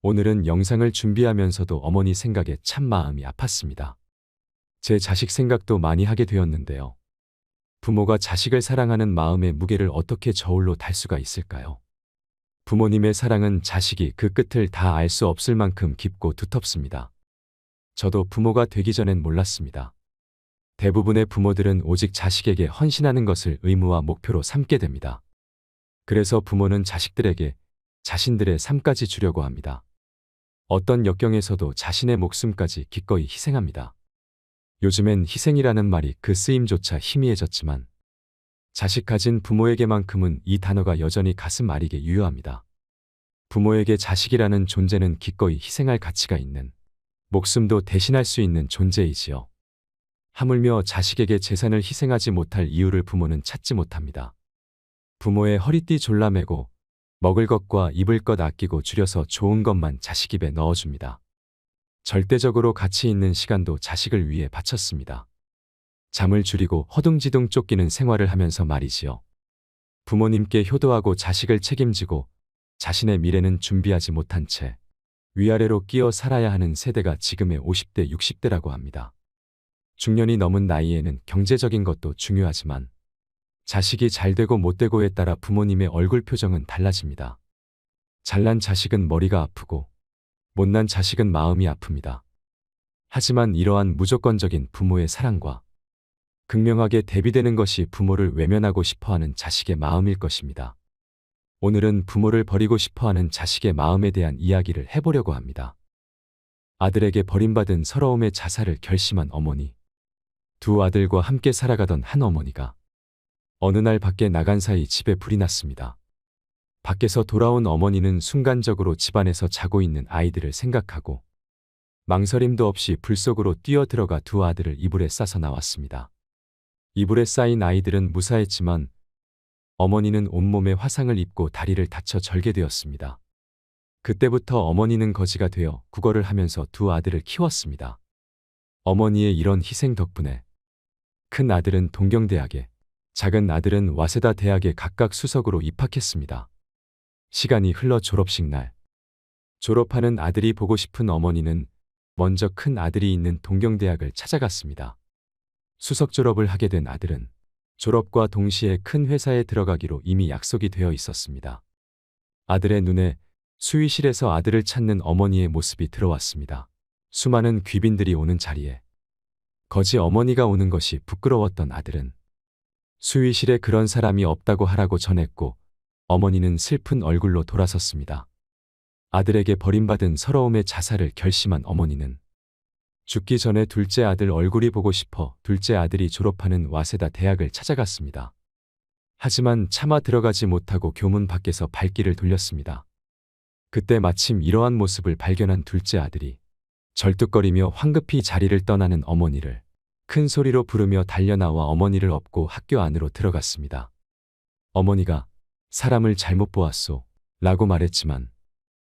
오늘은 영상을 준비하면서도 어머니 생각에 참 마음이 아팠습니다. 제 자식 생각도 많이 하게 되었는데요. 부모가 자식을 사랑하는 마음의 무게를 어떻게 저울로 달 수가 있을까요? 부모님의 사랑은 자식이 그 끝을 다 알 수 없을 만큼 깊고 두텁습니다. 저도 부모가 되기 전엔 몰랐습니다. 대부분의 부모들은 오직 자식에게 헌신하는 것을 의무와 목표로 삼게 됩니다. 그래서 부모는 자식들에게 자신들의 삶까지 주려고 합니다. 어떤 역경에서도 자신의 목숨까지 기꺼이 희생합니다. 요즘엔 희생이라는 말이 그 쓰임조차 희미해졌지만 자식 가진 부모에게만큼은 이 단어가 여전히 가슴 아리게 유효합니다. 부모에게 자식이라는 존재는 기꺼이 희생할 가치가 있는, 목숨도 대신할 수 있는 존재이지요. 하물며 자식에게 재산을 희생하지 못할 이유를 부모는 찾지 못합니다. 부모의 허리띠 졸라매고 먹을 것과 입을 것 아끼고 줄여서 좋은 것만 자식 입에 넣어줍니다. 절대적으로 가치 있는 시간도 자식을 위해 바쳤습니다. 잠을 줄이고 허둥지둥 쫓기는 생활을 하면서 말이지요. 부모님께 효도하고 자식을 책임지고 자신의 미래는 준비하지 못한 채 위아래로 끼어 살아야 하는 세대가 지금의 50대, 60대라고 합니다. 중년이 넘은 나이에는 경제적인 것도 중요하지만 자식이 잘되고 못되고에 따라 부모님의 얼굴 표정은 달라집니다. 잘난 자식은 머리가 아프고 못난 자식은 마음이 아픕니다. 하지만 이러한 무조건적인 부모의 사랑과 극명하게 대비되는 것이 부모를 외면하고 싶어하는 자식의 마음일 것입니다. 오늘은 부모를 버리고 싶어하는 자식의 마음에 대한 이야기를 해보려고 합니다. 아들에게 버림받은 서러움의 자살을 결심한 어머니. 두 아들과 함께 살아가던 한 어머니가 어느 날 밖에 나간 사이 집에 불이 났습니다. 밖에서 돌아온 어머니는 순간적으로 집안에서 자고 있는 아이들을 생각하고 망설임도 없이 불 속으로 뛰어들어가 두 아들을 이불에 싸서 나왔습니다. 이불에 쌓인 아이들은 무사했지만 어머니는 온몸에 화상을 입고 다리를 다쳐 절개되었습니다. 그때부터 어머니는 거지가 되어 구걸을 하면서 두 아들을 키웠습니다. 어머니의 이런 희생 덕분에 큰 아들은 동경대학에, 작은 아들은 와세다 대학에 각각 수석으로 입학했습니다. 시간이 흘러 졸업식 날. 졸업하는 아들이 보고 싶은 어머니는 먼저 큰 아들이 있는 동경대학을 찾아갔습니다. 수석 졸업을 하게 된 아들은 졸업과 동시에 큰 회사에 들어가기로 이미 약속이 되어 있었습니다. 아들의 눈에 수의실에서 아들을 찾는 어머니의 모습이 들어왔습니다. 수많은 귀빈들이 오는 자리에 거지 어머니가 오는 것이 부끄러웠던 아들은 수의실에 그런 사람이 없다고 하라고 전했고 어머니는 슬픈 얼굴로 돌아섰습니다. 아들에게 버림받은 서러움의 자살을 결심한 어머니는 죽기 전에 둘째 아들 얼굴이 보고 싶어 둘째 아들이 졸업하는 와세다 대학을 찾아갔습니다. 하지만 차마 들어가지 못하고 교문 밖에서 발길을 돌렸습니다. 그때 마침 이러한 모습을 발견한 둘째 아들이 절뚝거리며 황급히 자리를 떠나는 어머니를 큰 소리로 부르며 달려나와 어머니를 업고 학교 안으로 들어갔습니다. 어머니가 사람을 잘못 보았소 라고 말했지만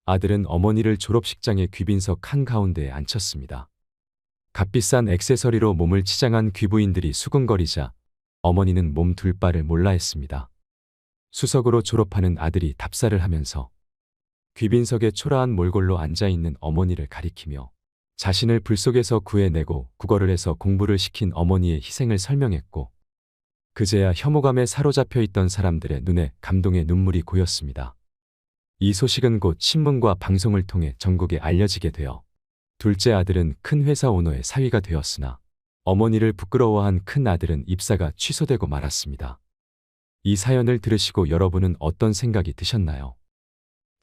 아들은 어머니를 졸업식장의 귀빈석 한가운데에 앉혔습니다. 값비싼 액세서리로 몸을 치장한 귀부인들이 수군거리자 어머니는 몸 둘 바를 몰라 했습니다. 수석으로 졸업하는 아들이 답사를 하면서 귀빈석에 초라한 몰골로 앉아있는 어머니를 가리키며 자신을 불 속에서 구해내고 구걸을 해서 공부를 시킨 어머니의 희생을 설명했고 그제야 혐오감에 사로잡혀 있던 사람들의 눈에 감동의 눈물이 고였습니다. 이 소식은 곧 신문과 방송을 통해 전국에 알려지게 되어 둘째 아들은 큰 회사 오너의 사위가 되었으나 어머니를 부끄러워한 큰 아들은 입사가 취소되고 말았습니다. 이 사연을 들으시고 여러분은 어떤 생각이 드셨나요?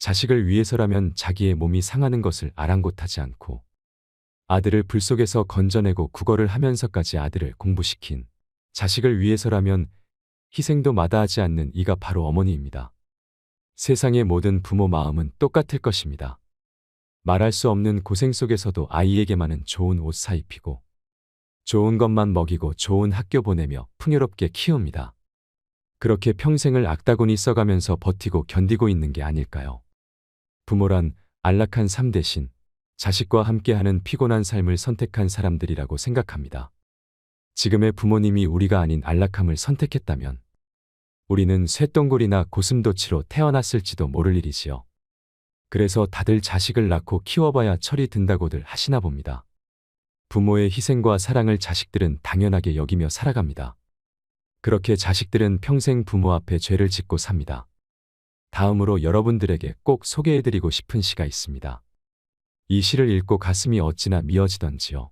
자식을 위해서라면 자기의 몸이 상하는 것을 아랑곳하지 않고 아들을 불 속에서 건져내고 구걸을 하면서까지 아들을 공부시킨 자식을 위해서라면 희생도 마다하지 않는 이가 바로 어머니입니다. 세상의 모든 부모 마음은 똑같을 것입니다. 말할 수 없는 고생 속에서도 아이에게만은 좋은 옷 사입히고 좋은 것만 먹이고 좋은 학교 보내며 풍요롭게 키웁니다. 그렇게 평생을 악다구니 써가면서 버티고 견디고 있는 게 아닐까요? 부모란 안락한 삶 대신 자식과 함께하는 피곤한 삶을 선택한 사람들이라고 생각합니다. 지금의 부모님이 우리가 아닌 안락함을 선택했다면 우리는 쇠똥굴이나 고슴도치로 태어났을지도 모를 일이지요. 그래서 다들 자식을 낳고 키워봐야 철이 든다고들 하시나 봅니다. 부모의 희생과 사랑을 자식들은 당연하게 여기며 살아갑니다. 그렇게 자식들은 평생 부모 앞에 죄를 짓고 삽니다. 다음으로 여러분들에게 꼭 소개해드리고 싶은 시가 있습니다. 이 시를 읽고 가슴이 어찌나 미어지던지요.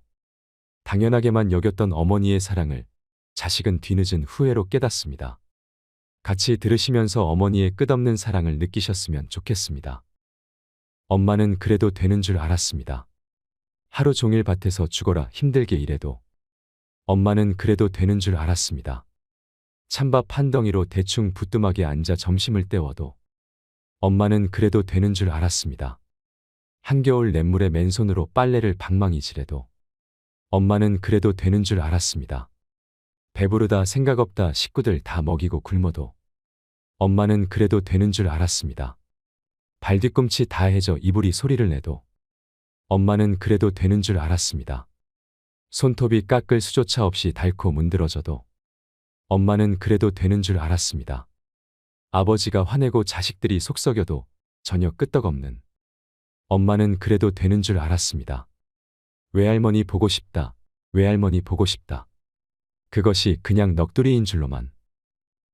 당연하게만 여겼던 어머니의 사랑을 자식은 뒤늦은 후회로 깨닫습니다. 같이 들으시면서 어머니의 끝없는 사랑을 느끼셨으면 좋겠습니다. 엄마는 그래도 되는 줄 알았습니다. 하루 종일 밭에서 죽어라 힘들게 일해도 엄마는 그래도 되는 줄 알았습니다. 찬밥 한 덩이로 대충 부뚜막에 앉아 점심을 때워도 엄마는 그래도 되는 줄 알았습니다. 한겨울 냇물에 맨손으로 빨래를 방망이질해도 엄마는 그래도 되는 줄 알았습니다. 배부르다 생각 없다 식구들 다 먹이고 굶어도 엄마는 그래도 되는 줄 알았습니다. 발뒤꿈치 다 해져 이불이 소리를 내도 엄마는 그래도 되는 줄 알았습니다. 손톱이 깎을 수조차 없이 닳고 문드러져도 엄마는 그래도 되는 줄 알았습니다. 아버지가 화내고 자식들이 속썩여도 전혀 끄떡없는 엄마는 그래도 되는 줄 알았습니다. 외할머니 보고 싶다. 외할머니 보고 싶다. 그것이 그냥 넋두리인 줄로만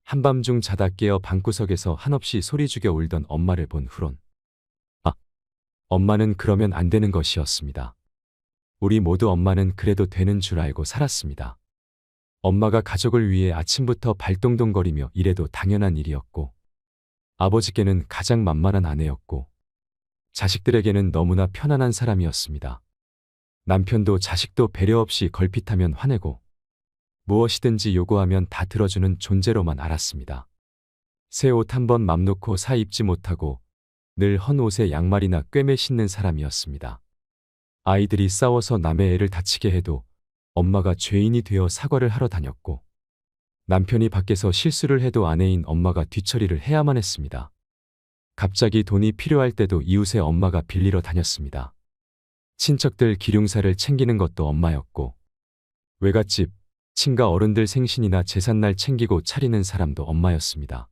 한밤중 자다 깨어 방구석에서 한없이 소리 죽여 울던 엄마를 본 후론 엄마는 그러면 안 되는 것이었습니다. 우리 모두 엄마는 그래도 되는 줄 알고 살았습니다. 엄마가 가족을 위해 아침부터 발동동거리며 일해도 당연한 일이었고 아버지께는 가장 만만한 아내였고 자식들에게는 너무나 편안한 사람이었습니다. 남편도 자식도 배려 없이 걸핏하면 화내고 무엇이든지 요구하면 다 들어주는 존재로만 알았습니다. 새 옷 한 번 맘 놓고 사 입지 못하고 늘 헌 옷에 양말이나 꿰매 신는 사람이었습니다. 아이들이 싸워서 남의 애를 다치게 해도 엄마가 죄인이 되어 사과를 하러 다녔고 남편이 밖에서 실수를 해도 아내인 엄마가 뒤처리를 해야만 했습니다. 갑자기 돈이 필요할 때도 이웃의 엄마가 빌리러 다녔습니다. 친척들 기륭사를 챙기는 것도 엄마였고 외갓집, 친가 어른들 생신이나 제삿날 챙기고 차리는 사람도 엄마였습니다.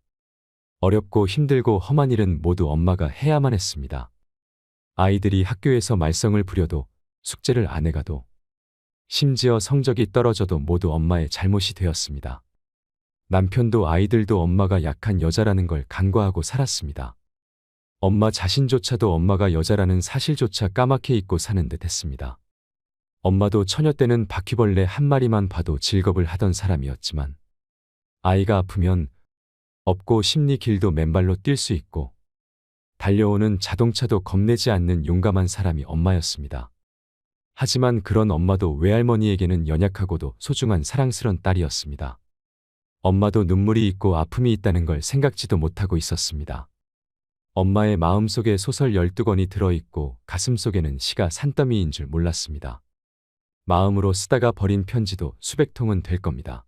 어렵고 힘들고 험한 일은 모두 엄마가 해야만 했습니다. 아이들이 학교에서 말썽을 부려도 숙제를 안 해가도 심지어 성적이 떨어져도 모두 엄마의 잘못이 되었습니다. 남편도 아이들도 엄마가 약한 여자라는 걸 간과하고 살았습니다. 엄마 자신조차도 엄마가 여자라는 사실조차 까맣게 잊고 사는 듯 했습니다. 엄마도 처녀 때는 바퀴벌레 한 마리만 봐도 질겁을 하던 사람이었지만 아이가 아프면 업고 심리 길도 맨발로 뛸 수 있고 달려오는 자동차도 겁내지 않는 용감한 사람이 엄마였습니다. 하지만 그런 엄마도 외할머니에게는 연약하고도 소중한 사랑스런 딸이었습니다. 엄마도 눈물이 있고 아픔이 있다는 걸 생각지도 못하고 있었습니다. 엄마의 마음속에 소설 12권이 들어있고 가슴속에는 시가 산더미인 줄 몰랐습니다. 마음으로 쓰다가 버린 편지도 수백 통은 될 겁니다.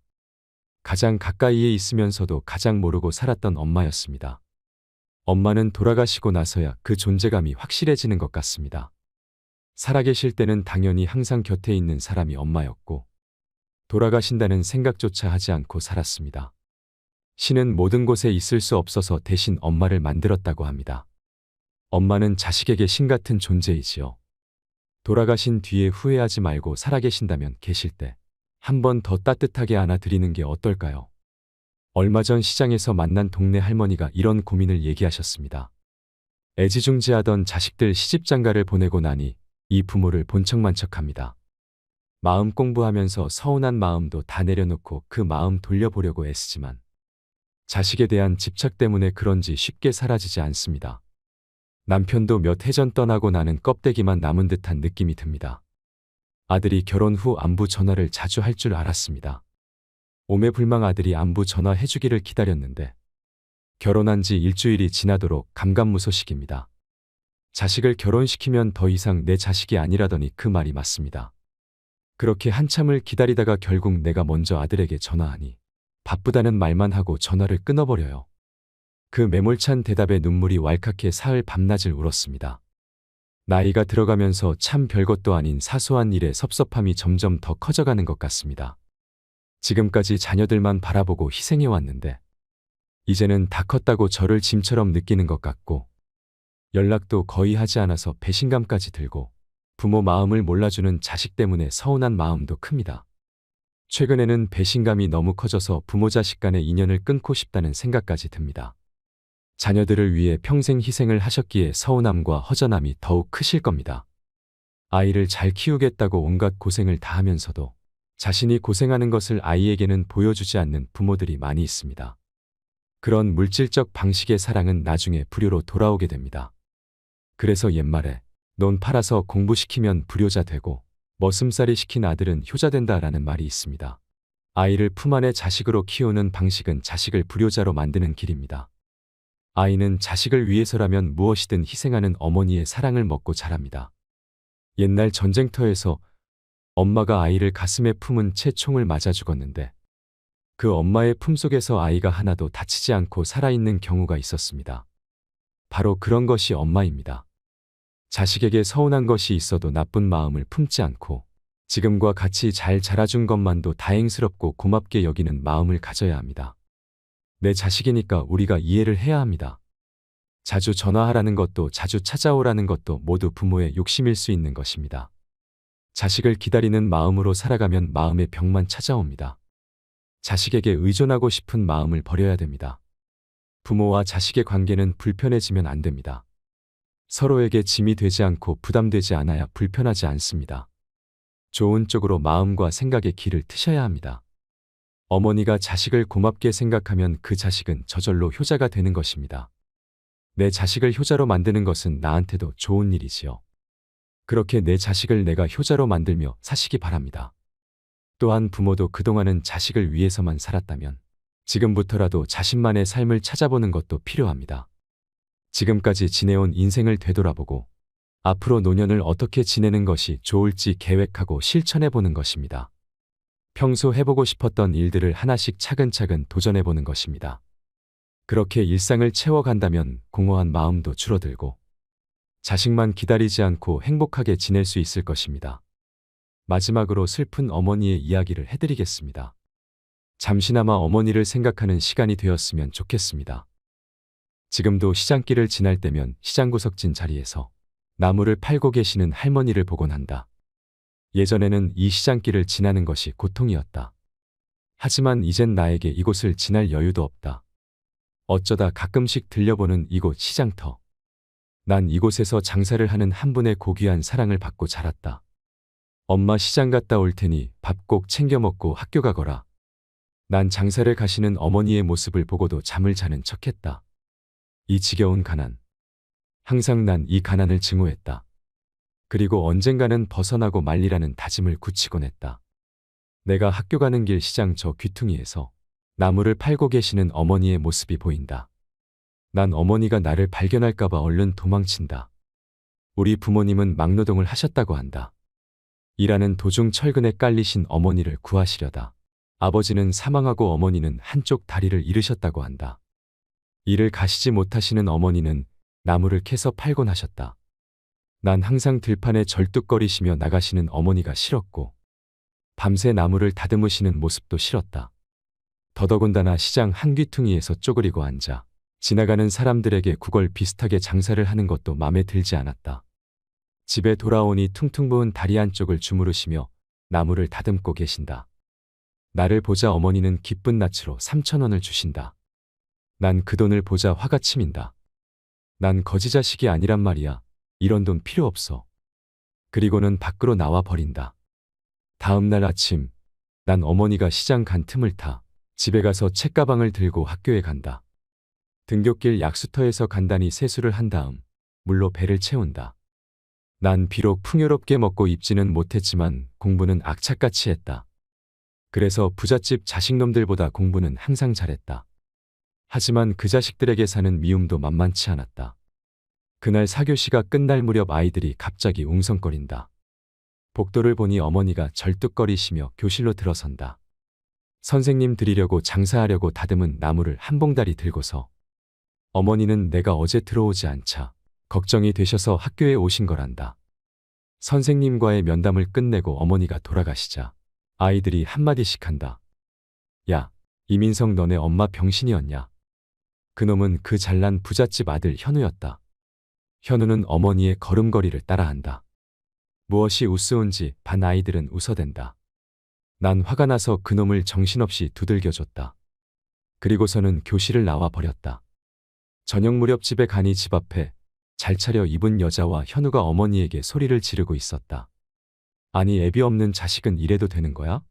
가장 가까이에 있으면서도 가장 모르고 살았던 엄마였습니다. 엄마는 돌아가시고 나서야 그 존재감이 확실해지는 것 같습니다. 살아계실 때는 당연히 항상 곁에 있는 사람이 엄마였고 돌아가신다는 생각조차 하지 않고 살았습니다. 신은 모든 곳에 있을 수 없어서 대신 엄마를 만들었다고 합니다. 엄마는 자식에게 신 같은 존재이지요. 돌아가신 뒤에 후회하지 말고 살아계신다면 계실 때 한 번 더 따뜻하게 안아드리는 게 어떨까요? 얼마 전 시장에서 만난 동네 할머니가 이런 고민을 얘기하셨습니다. 애지중지하던 자식들 시집장가를 보내고 나니 이 부모를 본척만척합니다. 마음 공부하면서 서운한 마음도 다 내려놓고 그 마음 돌려보려고 애쓰지만 자식에 대한 집착 때문에 그런지 쉽게 사라지지 않습니다. 남편도 몇 해 전 떠나고 나는 껍데기만 남은 듯한 느낌이 듭니다. 아들이 결혼 후 안부 전화를 자주 할 줄 알았습니다. 오매불망 아들이 안부 전화해주기를 기다렸는데 결혼한 지 일주일이 지나도록 감감무소식입니다. 자식을 결혼시키면 더 이상 내 자식이 아니라더니 그 말이 맞습니다. 그렇게 한참을 기다리다가 결국 내가 먼저 아들에게 전화하니 바쁘다는 말만 하고 전화를 끊어버려요. 그 매몰찬 대답에 눈물이 왈칵해 사흘 밤낮을 울었습니다. 나이가 들어가면서 참 별것도 아닌 사소한 일에 섭섭함이 점점 더 커져가는 것 같습니다. 지금까지 자녀들만 바라보고 희생해왔는데 이제는 다 컸다고 저를 짐처럼 느끼는 것 같고 연락도 거의 하지 않아서 배신감까지 들고 부모 마음을 몰라주는 자식 때문에 서운한 마음도 큽니다. 최근에는 배신감이 너무 커져서 부모 자식 간의 인연을 끊고 싶다는 생각까지 듭니다. 자녀들을 위해 평생 희생을 하셨기에 서운함과 허전함이 더욱 크실 겁니다. 아이를 잘 키우겠다고 온갖 고생을 다 하면서도 자신이 고생하는 것을 아이에게는 보여주지 않는 부모들이 많이 있습니다. 그런 물질적 방식의 사랑은 나중에 불효로 돌아오게 됩니다. 그래서 옛말에 논 팔아서 공부시키면 불효자 되고 머슴살이 시킨 아들은 효자 된다라는 말이 있습니다. 아이를 품 안에 자식으로 키우는 방식은 자식을 불효자로 만드는 길입니다. 아이는 자식을 위해서라면 무엇이든 희생하는 어머니의 사랑을 먹고 자랍니다. 옛날 전쟁터에서 엄마가 아이를 가슴에 품은 채 총을 맞아 죽었는데 그 엄마의 품속에서 아이가 하나도 다치지 않고 살아있는 경우가 있었습니다. 바로 그런 것이 엄마입니다. 자식에게 서운한 것이 있어도 나쁜 마음을 품지 않고 지금과 같이 잘 자라준 것만도 다행스럽고 고맙게 여기는 마음을 가져야 합니다. 내 자식이니까 우리가 이해를 해야 합니다. 자주 전화하라는 것도 자주 찾아오라는 것도 모두 부모의 욕심일 수 있는 것입니다. 자식을 기다리는 마음으로 살아가면 마음의 병만 찾아옵니다. 자식에게 의존하고 싶은 마음을 버려야 됩니다. 부모와 자식의 관계는 불편해지면 안 됩니다. 서로에게 짐이 되지 않고 부담되지 않아야 불편하지 않습니다. 좋은 쪽으로 마음과 생각의 길을 트셔야 합니다. 어머니가 자식을 고맙게 생각하면 그 자식은 저절로 효자가 되는 것입니다. 내 자식을 효자로 만드는 것은 나한테도 좋은 일이지요. 그렇게 내 자식을 내가 효자로 만들며 사시기 바랍니다. 또한 부모도 그동안은 자식을 위해서만 살았다면 지금부터라도 자신만의 삶을 찾아보는 것도 필요합니다. 지금까지 지내온 인생을 되돌아보고 앞으로 노년을 어떻게 지내는 것이 좋을지 계획하고 실천해보는 것입니다. 평소 해보고 싶었던 일들을 하나씩 차근차근 도전해보는 것입니다. 그렇게 일상을 채워간다면 공허한 마음도 줄어들고 자식만 기다리지 않고 행복하게 지낼 수 있을 것입니다. 마지막으로 슬픈 어머니의 이야기를 해드리겠습니다. 잠시나마 어머니를 생각하는 시간이 되었으면 좋겠습니다. 지금도 시장길을 지날 때면 시장 구석진 자리에서 나무를 팔고 계시는 할머니를 보곤 한다. 예전에는 이 시장길을 지나는 것이 고통이었다. 하지만 이젠 나에게 이곳을 지날 여유도 없다. 어쩌다 가끔씩 들려보는 이곳 시장터. 난 이곳에서 장사를 하는 한 분의 고귀한 사랑을 받고 자랐다. 엄마 시장 갔다 올 테니 밥 꼭 챙겨 먹고 학교 가거라. 난 장사를 가시는 어머니의 모습을 보고도 잠을 자는 척했다. 이 지겨운 가난. 항상 난 이 가난을 증오했다. 그리고 언젠가는 벗어나고 말리라는 다짐을 굳히곤 했다. 내가 학교 가는 길 시장 저 귀퉁이에서 나무를 팔고 계시는 어머니의 모습이 보인다. 난 어머니가 나를 발견할까봐 얼른 도망친다. 우리 부모님은 막노동을 하셨다고 한다. 일하는 도중 철근에 깔리신 어머니를 구하시려다. 아버지는 사망하고 어머니는 한쪽 다리를 잃으셨다고 한다. 일을 가시지 못하시는 어머니는 나무를 캐서 팔곤 하셨다. 난 항상 들판에 절뚝거리시며 나가시는 어머니가 싫었고 밤새 나무를 다듬으시는 모습도 싫었다. 더더군다나 시장 한 귀퉁이에서 쪼그리고 앉아 지나가는 사람들에게 구걸 비슷하게 장사를 하는 것도 맘에 들지 않았다. 집에 돌아오니 퉁퉁 부은 다리 한쪽을 주무르시며 나무를 다듬고 계신다. 나를 보자 어머니는 기쁜 낯으로 3,000원을 주신다. 난 그 돈을 보자 화가 치민다. 난 거지 자식이 아니란 말이야. 이런 돈 필요 없어. 그리고는 밖으로 나와 버린다. 다음 날 아침, 난 어머니가 시장 간 틈을 타 집에 가서 책가방을 들고 학교에 간다. 등굣길 약수터에서 간단히 세수를 한 다음 물로 배를 채운다. 난 비록 풍요롭게 먹고 입지는 못했지만 공부는 악착같이 했다. 그래서 부잣집 자식놈들보다 공부는 항상 잘했다. 하지만 그 자식들에게 사는 미움도 만만치 않았다. 그날 4교시가 끝날 무렵 아이들이 갑자기 웅성거린다. 복도를 보니 어머니가 절뚝거리시며 교실로 들어선다. 선생님 드리려고 장사하려고 다듬은 나무를 한 봉다리 들고서 어머니는 내가 어제 들어오지 않자 걱정이 되셔서 학교에 오신 거란다. 선생님과의 면담을 끝내고 어머니가 돌아가시자 아이들이 한마디씩 한다. 야, 이민성 너네 엄마 병신이었냐? 그놈은 그 잘난 부잣집 아들 현우였다. 현우는 어머니의 걸음걸이를 따라한다. 무엇이 우스운지 반 아이들은 웃어댄다. 난 화가 나서 그놈을 정신없이 두들겨줬다. 그리고서는 교실을 나와 버렸다. 저녁 무렵 집에 가니 집 앞에 잘 차려 입은 여자와 현우가 어머니에게 소리를 지르고 있었다. 아니 애비 없는 자식은 이래도 되는 거야?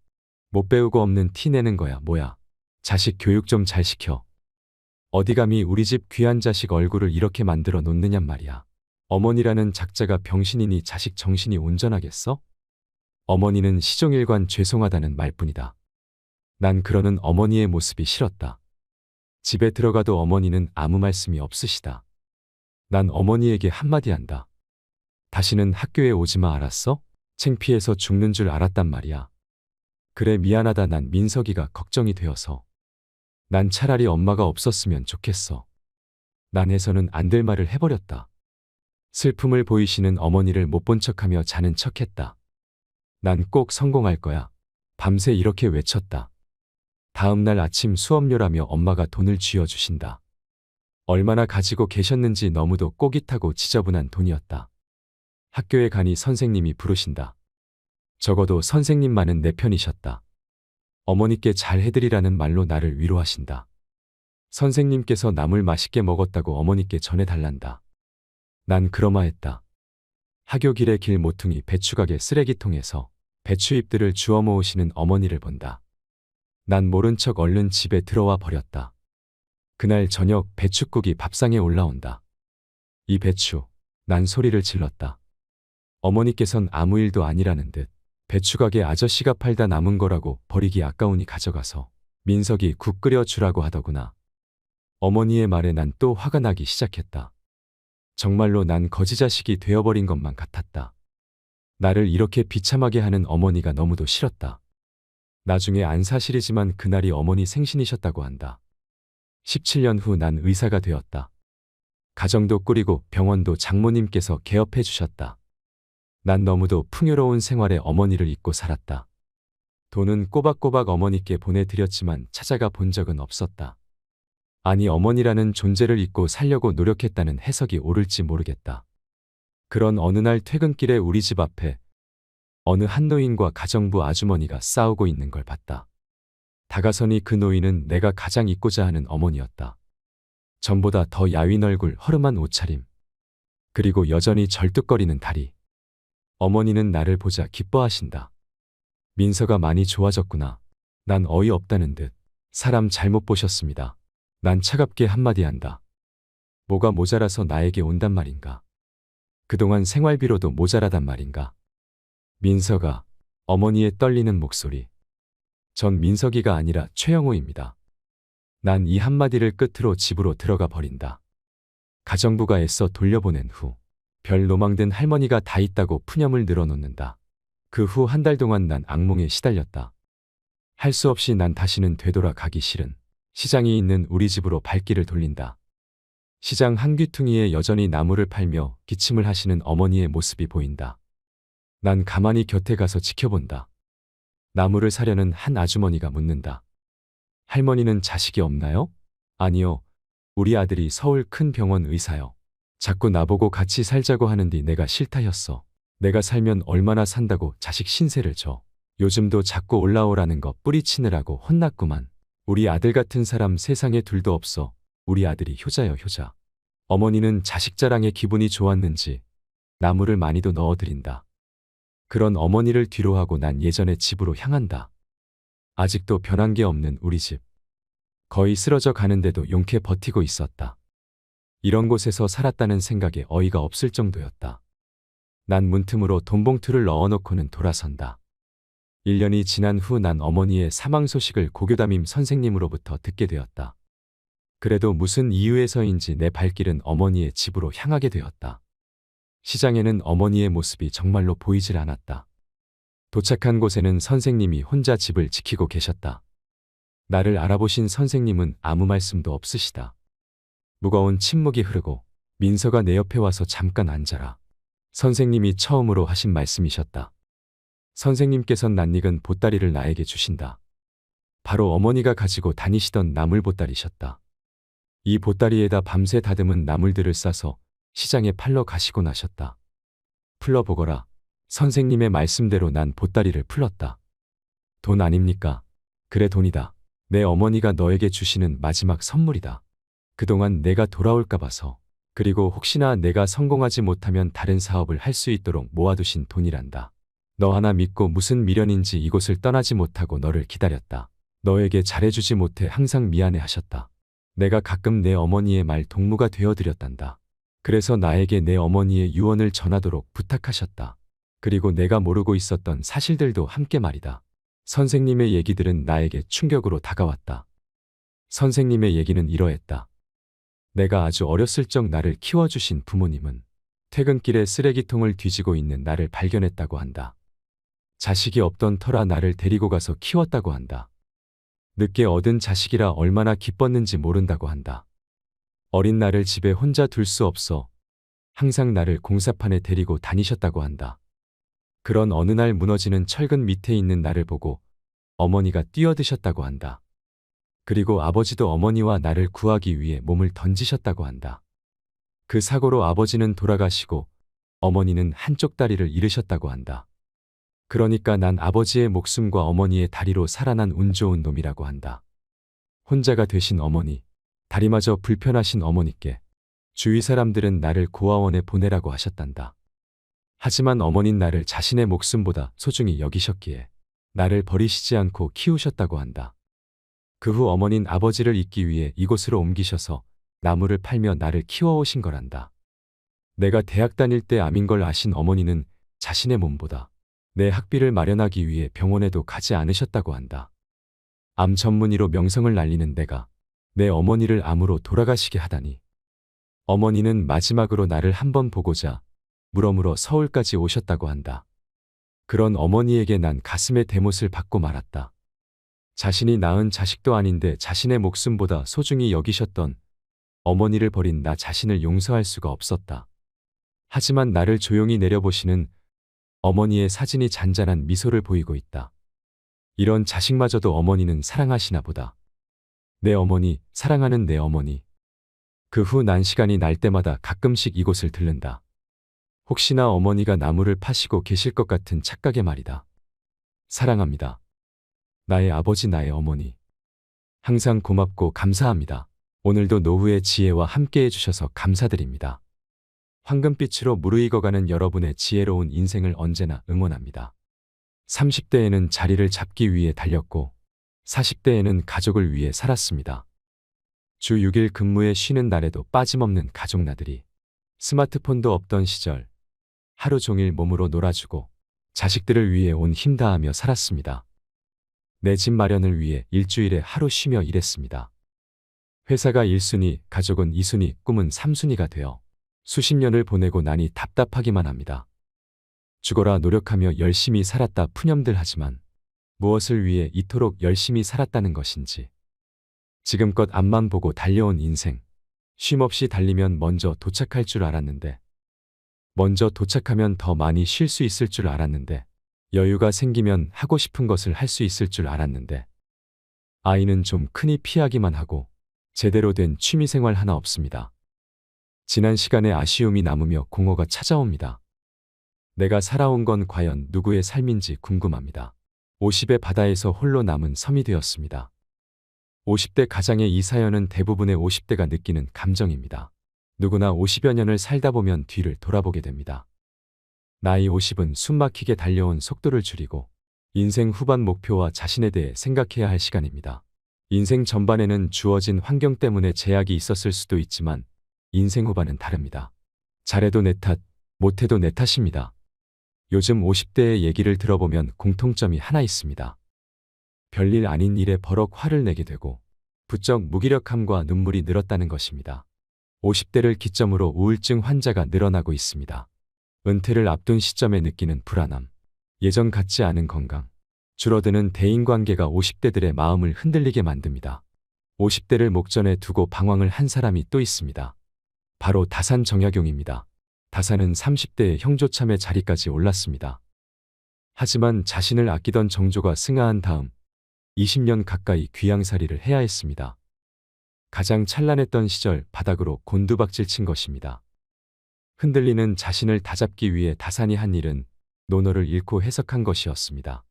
못 배우고 없는 티 내는 거야 뭐야? 자식 교육 좀 잘 시켜. 어디 감히 우리 집 귀한 자식 얼굴을 이렇게 만들어 놓느냔 말이야. 어머니라는 작자가 병신이니 자식 정신이 온전하겠어? 어머니는 시종일관 죄송하다는 말뿐이다. 난 그러는 어머니의 모습이 싫었다. 집에 들어가도 어머니는 아무 말씀이 없으시다. 난 어머니에게 한마디 한다. 다시는 학교에 오지마 알았어? 창피해서 죽는 줄 알았단 말이야. 그래 미안하다 난 민석이가 걱정이 되어서. 난 차라리 엄마가 없었으면 좋겠어. 난 해서는 안 될 말을 해버렸다. 슬픔을 보이시는 어머니를 못 본 척하며 자는 척했다. 난 꼭 성공할 거야. 밤새 이렇게 외쳤다. 다음 날 아침 수업료라며 엄마가 돈을 쥐어주신다. 얼마나 가지고 계셨는지 너무도 꼬깃하고 지저분한 돈이었다. 학교에 가니 선생님이 부르신다. 적어도 선생님만은 내 편이셨다. 어머니께 잘 해드리라는 말로 나를 위로하신다. 선생님께서 나물 맛있게 먹었다고 어머니께 전해달란다. 난 그러마했다. 하교 길의 길 모퉁이 배추가게 쓰레기통에서 배추잎들을 주워 모으시는 어머니를 본다. 난 모른 척 얼른 집에 들어와 버렸다. 그날 저녁 배추국이 밥상에 올라온다. 이 배추, 난 소리를 질렀다. 어머니께선 아무 일도 아니라는 듯 배추가게 아저씨가 팔다 남은 거라고 버리기 아까우니 가져가서 민석이 국 끓여 주라고 하더구나. 어머니의 말에 난 또 화가 나기 시작했다. 정말로 난 거지자식이 되어버린 것만 같았다. 나를 이렇게 비참하게 하는 어머니가 너무도 싫었다. 나중에 안 사실이지만 그날이 어머니 생신이셨다고 한다. 17년 후 난 의사가 되었다. 가정도 꾸리고 병원도 장모님께서 개업해 주셨다. 난 너무도 풍요로운 생활에 어머니를 잊고 살았다. 돈은 꼬박꼬박 어머니께 보내드렸지만 찾아가 본 적은 없었다. 아니 어머니라는 존재를 잊고 살려고 노력했다는 해석이 옳을지 모르겠다. 그런 어느 날 퇴근길에 우리 집 앞에 어느 한 노인과 가정부 아주머니가 싸우고 있는 걸 봤다. 다가서니 그 노인은 내가 가장 잊고자 하는 어머니였다. 전보다 더 야윈 얼굴, 허름한 옷차림, 그리고 여전히 절뚝거리는 다리. 어머니는 나를 보자 기뻐하신다. 민서가 많이 좋아졌구나. 난 어이없다는 듯 사람 잘못 보셨습니다. 난 차갑게 한마디 한다. 뭐가 모자라서 나에게 온단 말인가. 그동안 생활비로도 모자라단 말인가. 민서가, 어머니의 떨리는 목소리. 전 민석이가 아니라 최영호입니다. 난 이 한마디를 끝으로 집으로 들어가 버린다. 가정부가 애써 돌려보낸 후 별 노망든 할머니가 다 있다고 푸념을 늘어놓는다. 그 후 한 달 동안 난 악몽에 시달렸다. 할 수 없이 난 다시는 되돌아가기 싫은 시장이 있는 우리 집으로 발길을 돌린다. 시장 한 귀퉁이에 여전히 나무를 팔며 기침을 하시는 어머니의 모습이 보인다. 난 가만히 곁에 가서 지켜본다. 나무를 사려는 한 아주머니가 묻는다. 할머니는 자식이 없나요? 아니요. 우리 아들이 서울 큰 병원 의사요. 자꾸 나보고 같이 살자고 하는디 내가 싫다였어. 내가 살면 얼마나 산다고 자식 신세를 져. 요즘도 자꾸 올라오라는 거 뿌리치느라고 혼났구만. 우리 아들 같은 사람 세상에 둘도 없어. 우리 아들이 효자여 효자. 어머니는 자식 자랑에 기분이 좋았는지 나무를 많이도 넣어드린다. 그런 어머니를 뒤로하고 난 예전의 집으로 향한다. 아직도 변한 게 없는 우리 집. 거의 쓰러져 가는데도 용케 버티고 있었다. 이런 곳에서 살았다는 생각에 어이가 없을 정도였다. 난 문틈으로 돈봉투를 넣어놓고는 돌아선다. 1년이 지난 후 난 어머니의 사망 소식을 고교담임 선생님으로부터 듣게 되었다. 그래도 무슨 이유에서인지 내 발길은 어머니의 집으로 향하게 되었다. 시장에는 어머니의 모습이 정말로 보이질 않았다. 도착한 곳에는 선생님이 혼자 집을 지키고 계셨다. 나를 알아보신 선생님은 아무 말씀도 없으시다. 무거운 침묵이 흐르고 민서가 내 옆에 와서 잠깐 앉아라. 선생님이 처음으로 하신 말씀이셨다. 선생님께선 낯익은 보따리를 나에게 주신다. 바로 어머니가 가지고 다니시던 나물 보따리셨다. 이 보따리에다 밤새 다듬은 나물들을 싸서 시장에 팔러 가시고 나셨다. 풀러보거라. 선생님의 말씀대로 난 보따리를 풀렀다. 돈 아닙니까? 그래 돈이다. 내 어머니가 너에게 주시는 마지막 선물이다. 그동안 내가 돌아올까 봐서, 그리고 혹시나 내가 성공하지 못하면 다른 사업을 할 수 있도록 모아두신 돈이란다. 너 하나 믿고 무슨 미련인지 이곳을 떠나지 못하고 너를 기다렸다. 너에게 잘해주지 못해 항상 미안해 하셨다. 내가 가끔 내 어머니의 말 동무가 되어드렸단다. 그래서 나에게 내 어머니의 유언을 전하도록 부탁하셨다. 그리고 내가 모르고 있었던 사실들도 함께 말이다. 선생님의 얘기들은 나에게 충격으로 다가왔다. 선생님의 얘기는 이러했다. 내가 아주 어렸을 적 나를 키워주신 부모님은 퇴근길에 쓰레기통을 뒤지고 있는 나를 발견했다고 한다. 자식이 없던 터라 나를 데리고 가서 키웠다고 한다. 늦게 얻은 자식이라 얼마나 기뻤는지 모른다고 한다. 어린 나를 집에 혼자 둘 수 없어 항상 나를 공사판에 데리고 다니셨다고 한다. 그런 어느 날 무너지는 철근 밑에 있는 나를 보고 어머니가 뛰어드셨다고 한다. 그리고 아버지도 어머니와 나를 구하기 위해 몸을 던지셨다고 한다. 그 사고로 아버지는 돌아가시고 어머니는 한쪽 다리를 잃으셨다고 한다. 그러니까 난 아버지의 목숨과 어머니의 다리로 살아난 운 좋은 놈이라고 한다. 혼자가 되신 어머니, 다리마저 불편하신 어머니께 주위 사람들은 나를 고아원에 보내라고 하셨단다. 하지만 어머닌 나를 자신의 목숨보다 소중히 여기셨기에 나를 버리시지 않고 키우셨다고 한다. 그 후 어머닌 아버지를 잊기 위해 이곳으로 옮기셔서 나무를 팔며 나를 키워오신 거란다. 내가 대학 다닐 때 암인 걸 아신 어머니는 자신의 몸보다 내 학비를 마련하기 위해 병원에도 가지 않으셨다고 한다. 암 전문의로 명성을 날리는 내가 내 어머니를 암으로 돌아가시게 하다니. 어머니는 마지막으로 나를 한번 보고자 물어물어 서울까지 오셨다고 한다. 그런 어머니에게 난 가슴에 대못을 받고 말았다. 자신이 낳은 자식도 아닌데 자신의 목숨보다 소중히 여기셨던 어머니를 버린 나 자신을 용서할 수가 없었다. 하지만 나를 조용히 내려보시는 어머니의 사진이 잔잔한 미소를 보이고 있다. 이런 자식마저도 어머니는 사랑하시나 보다. 내 어머니, 사랑하는 내 어머니. 그 후 난 시간이 날 때마다 가끔씩 이곳을 들른다. 혹시나 어머니가 나무를 파시고 계실 것 같은 착각에 말이다. 사랑합니다. 나의 아버지, 나의 어머니. 항상 고맙고 감사합니다. 오늘도 노후의 지혜와 함께 해주셔서 감사드립니다. 황금빛으로 무르익어가는 여러분의 지혜로운 인생을 언제나 응원합니다. 30대에는 자리를 잡기 위해 달렸고 40대에는 가족을 위해 살았습니다. 주 6일 근무에 쉬는 날에도 빠짐없는 가족 나들이. 스마트폰도 없던 시절 하루 종일 몸으로 놀아주고 자식들을 위해 온 힘 다하며 살았습니다. 내 집 마련을 위해 일주일에 하루 쉬며 일했습니다. 회사가 1순위, 가족은 2순위, 꿈은 3순위가 되어 수십 년을 보내고 나니 답답하기만 합니다. 죽어라 노력하며 열심히 살았다 푸념들 하지만 무엇을 위해 이토록 열심히 살았다는 것인지. 지금껏 앞만 보고 달려온 인생. 쉼없이 달리면 먼저 도착할 줄 알았는데, 먼저 도착하면 더 많이 쉴 수 있을 줄 알았는데, 여유가 생기면 하고 싶은 것을 할 수 있을 줄 알았는데, 아이는 좀 크니 피하기만 하고 제대로 된 취미생활 하나 없습니다. 지난 시간에 아쉬움이 남으며 공허가 찾아옵니다. 내가 살아온 건 과연 누구의 삶인지 궁금합니다. 50의 바다에서 홀로 남은 섬이 되었습니다. 50대 가장의 이 사연은 대부분의 50대가 느끼는 감정입니다. 누구나 50여 년을 살다 보면 뒤를 돌아보게 됩니다. 나이 50은 숨막히게 달려온 속도를 줄이고 인생 후반 목표와 자신에 대해 생각해야 할 시간입니다. 인생 전반에는 주어진 환경 때문에 제약이 있었을 수도 있지만 인생 후반은 다릅니다. 잘해도 내 탓, 못해도 내 탓입니다. 요즘 50대의 얘기를 들어보면 공통점이 하나 있습니다. 별일 아닌 일에 버럭 화를 내게 되고 부쩍 무기력함과 눈물이 늘었다는 것입니다. 50대를 기점으로 우울증 환자가 늘어나고 있습니다. 은퇴를 앞둔 시점에 느끼는 불안함, 예전 같지 않은 건강, 줄어드는 대인관계가 50대들의 마음을 흔들리게 만듭니다. 50대를 목전에 두고 방황을 한 사람이 또 있습니다. 바로 다산 정약용입니다. 다산은 30대의 형조참의 자리까지 올랐습니다. 하지만 자신을 아끼던 정조가 승하한 다음 20년 가까이 귀양살이를 해야 했습니다. 가장 찬란했던 시절 바닥으로 곤두박질 친 것입니다. 흔들리는 자신을 다잡기 위해 다산이 한 일은 논어를 잃고 해석한 것이었습니다.